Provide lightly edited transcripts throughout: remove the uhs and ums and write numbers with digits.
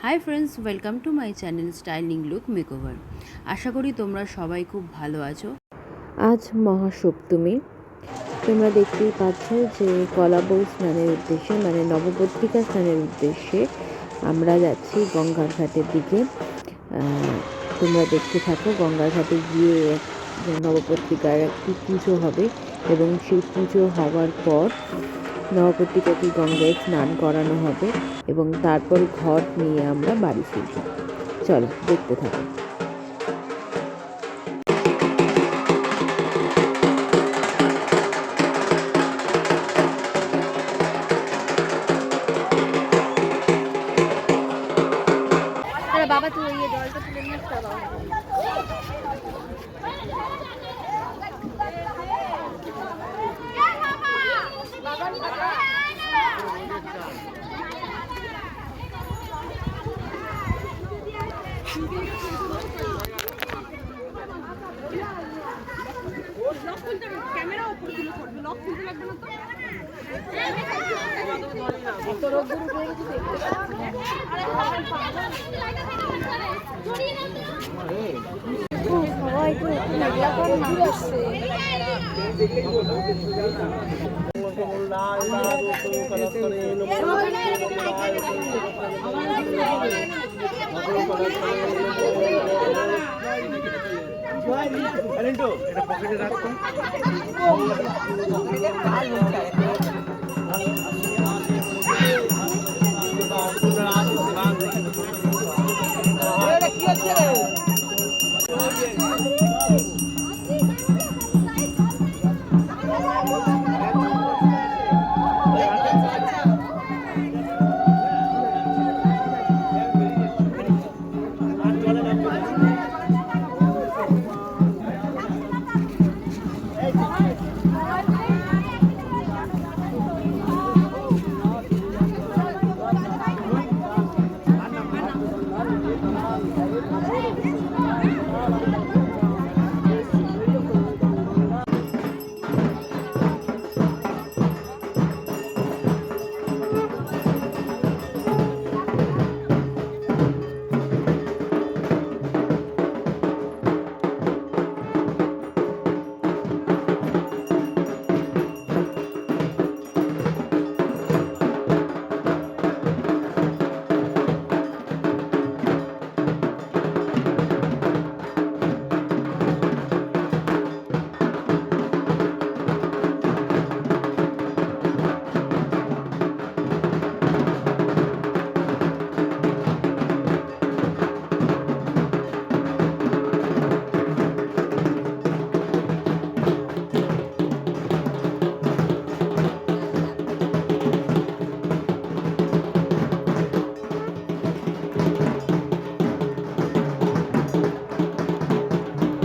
High friends, welcome to my channel styling look makeover. আশা করি তোমরা সবাই খুব ভালো আছো। আজ মহাসপ্তমী। তোমরা দেখতেই পাচ্ছ যে কলাবউ স্নানের উদ্দেশ্যে মানে নবপত্রিকা স্নানের উদ্দেশ্যে আমরা যাচ্ছি গঙ্গার ঘাটের দিকে। তোমরা দেখতে থাকো। গঙ্গার ঘাটে গিয়ে নবপত্রিকার একটি পুজো হবে এবং সেই পুজো হওয়ার পর নবপত্রিকাকে গঙ্গায় স্নান করানো হবে এবং তারপর ঘট নিয়ে আমরা বাড়ি ফিরব। চলো দেখতে থাকো। বাবা তুই এই জলটা তুলে নিয়ে আসতে ক্যামেরা উপরে দিলে করবে, লক খুলতে লাগবে না তো এটা পকেটে রাখতো।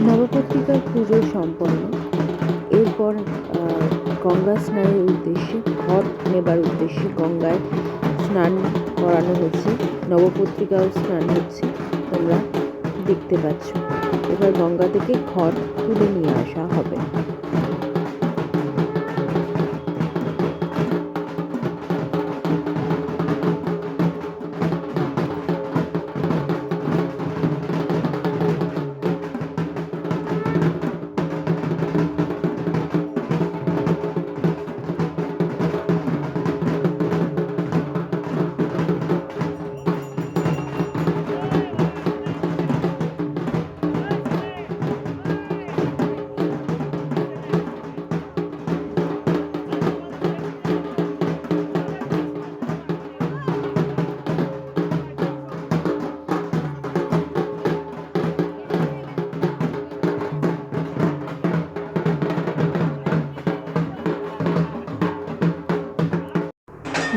নবপত্রিকার পুজো সম্পন্ন। এরপর গঙ্গা স্নানের উদ্দেশ্যে ঘট নেবার উদ্দেশ্যে গঙ্গায় স্নান করানো হচ্ছে, নবপত্রিকাও স্নান হচ্ছে, তোমরা দেখতে পাচ্ছ। এবার গঙ্গা থেকে ঘট তুলে নিয়ে আসা হবে।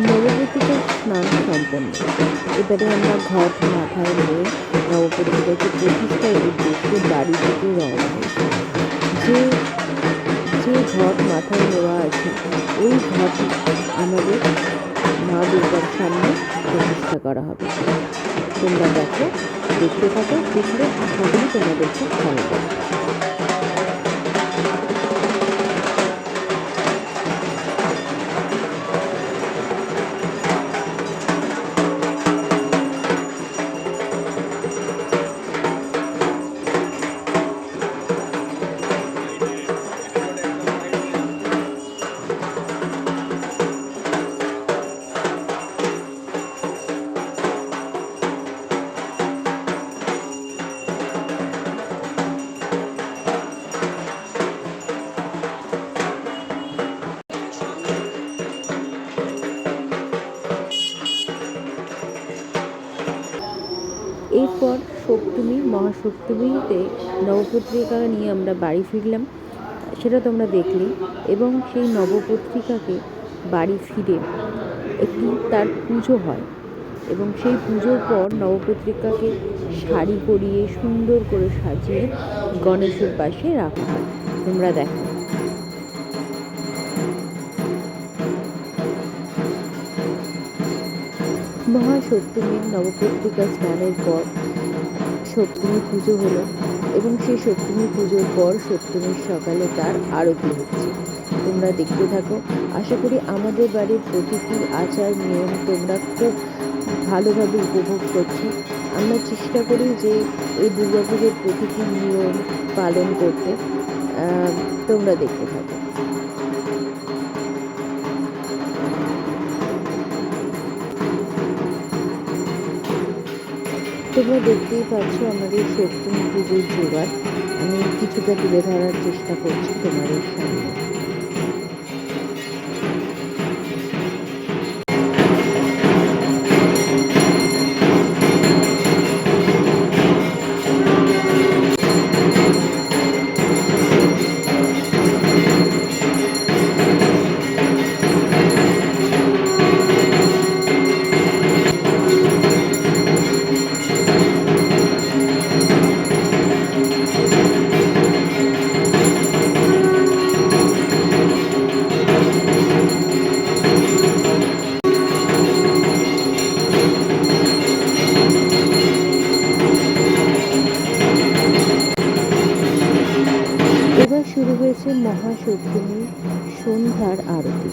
নবপত্রিকার স্নান সম্পন্ন। এবারে আমরা ঘট মাথায় নিয়ে নবপত্রিকাকে প্রতিষ্ঠার উদ্দেশ্যে বাড়ি থেকে রওনা হয়েছি। যে ঘট মাথায় নেওয়া আছে ওই ঘট আমাদের মা দুর্গার সামনে প্রতিষ্ঠা করা হবে। তোমরা দেখো, দেখতে থাকো, দেখলে আশা করি তোমাদের খুব ভালো লাগবে। এরপর সপ্তমী, মহাসপ্তমীতে নবপত্রিকা নিয়ে আমরা বাড়ি ফিরলাম, সেটা তোমরা দেখলে। এবং সেই নবপত্রিকাকে বাড়ি ফিরে একটি তার পুজো হয় এবং সেই পুজোর পর নবপত্রিকাকে শাড়ি পরিয়ে সুন্দর করে সাজিয়ে গণেশের পাশে রাখা হয়। তোমরা দেখো। মহাসপ্তমীর নবপত্রিকা স্নানের পর সপ্তমী পুজো হলো এবং সেই সপ্তমী পুজোর পর সপ্তমীর সকালে তার আরতি হচ্ছে। তোমরা দেখতে থাকো। আশা করি আমাদের বাড়ির প্রতিটি আচার নিয়ম তোমরা খুব ভালোভাবে উপভোগ করছো। আমরা চেষ্টা করি যে এই দুর্গাপুজোর প্রতিটি নিয়ম পালন করতে। তোমরা দেখতে থাকো। তোমরা দেখতেই পাচ্ছ আমাদের সপ্তমী পুজোর জোগাড়। আমি কিছুটা তুলে ধরার চেষ্টা করছি তোমাদের সামনে। এবার শুরু হয়েছে মহাসপ্তমীর সন্ধ্যার আরতি।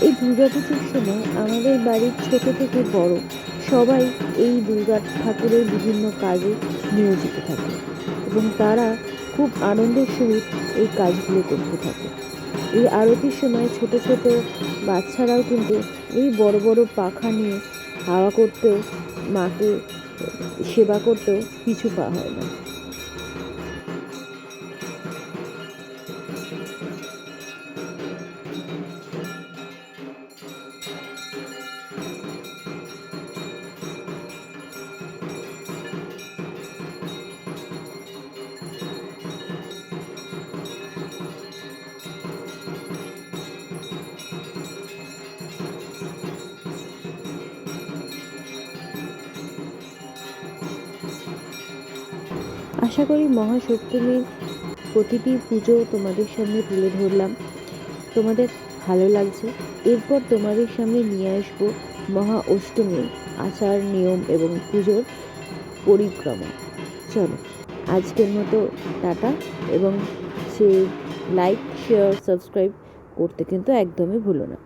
এই দুর্গাপুজোর সময় আমাদের বাড়ির ছোট থেকে বড় সবাই এই দুর্গা ঠাকুরের বিভিন্ন কাজে নিয়োজিত থাকে এবং তারা খুব আনন্দের সহিত এই কাজগুলো করতে থাকে। এই আরতির সময় ছোট ছোট বাচ্চারাও কিন্তু এই বড় বড় পাখা নিয়ে হাওয়া করতেও, মাকে সেবা করতেও পিছু পা হয় না। আশা করি মহাসপ্তমীর প্রতিটি পুজো তোমাদের সামনে তুলে ধরলাম, তোমাদের ভালো লাগছে। এরপর তোমাদের সামনে নিয়ে আসবো মহা অষ্টমীর আচার নিয়ম এবং পুজোর পরিক্রমা। চলো আজকের মতো টাটা, এবং সে লাইক শেয়ার সাবস্ক্রাইব করতে কিন্তু একদমই ভুলো না।